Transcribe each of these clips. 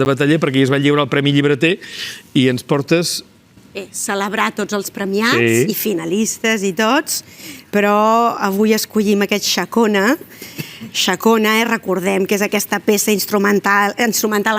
de Bataller, perquè ahir es va lliurar el Premi Llibreter i ens portes... Celebrar tots els premiats i finalistes i tots, però avui escollim aquest Xacona. Xacona, recordem que és aquesta peça instrumental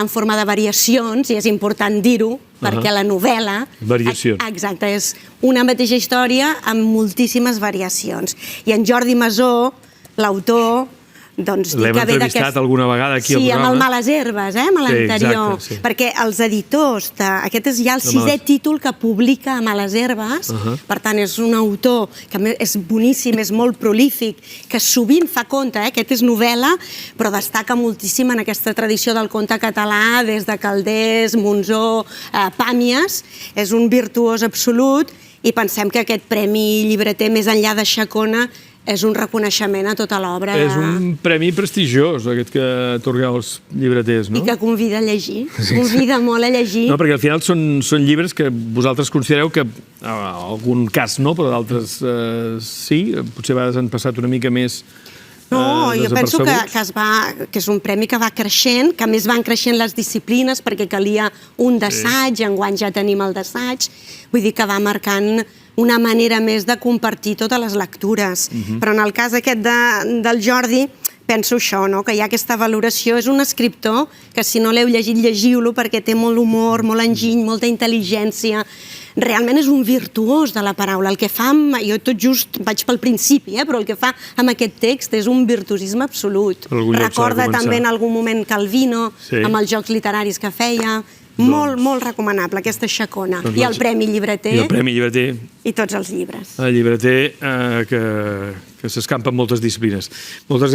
en forma de variacions, i és important dir-ho, perquè la novel·la... Variacions. Exacte, és una mateixa història amb moltíssimes variacions. I en Jordi Masó, l'autor... L'hem entrevistat alguna vegada aquí al programa. Sí, amb el Males Herbes, amb l'anterior. Perquè els editors, aquest és ja el 6è títol que publica a Males Herbes, per tant és un autor que és boníssim, és molt prolífic, que sovint fa conte, aquest és novel·la, però destaca moltíssim en aquesta tradició del conte català, des de Calders, Monzó, Pàmies, és un virtuós absolut, i pensem que aquest Premi Llibreter, més enllà de Xacona, és un reconeixement a tota l'obra. És un premi prestigiós, aquest que atorgueu els llibreters, no? I que convida a llegir, convida molt a llegir. No, perquè al final són llibres que vosaltres considereu que, en algun cas no, però d'altres sí, potser a vegades han passat una mica més desapercebuts. No, jo penso que és un premi que va creixent, que a més van creixent les disciplines, perquè calia un d'assaig, enguany ja tenim el d'assaig, vull dir que va marcant una manera més de compartir totes les lectures. Però en el cas aquest del Jordi, penso això, que hi ha aquesta valoració. És un escriptor que, si no l'heu llegit, llegiu-lo, perquè té molt humor, molt enginy, molta intel·ligència. Realment és un virtuós de la paraula. El que fa, jo tot just vaig pel principi, però el que fa amb aquest text és un virtuosisme absolut. Recorda també en algun moment Calvino, amb els jocs literaris que feia. Molt, molt recomanable, aquesta Xacona. I el Premi Llibreter. I el Premi Llibreter. I tots els llibres. El llibreter que s'escampa en moltes disciplines.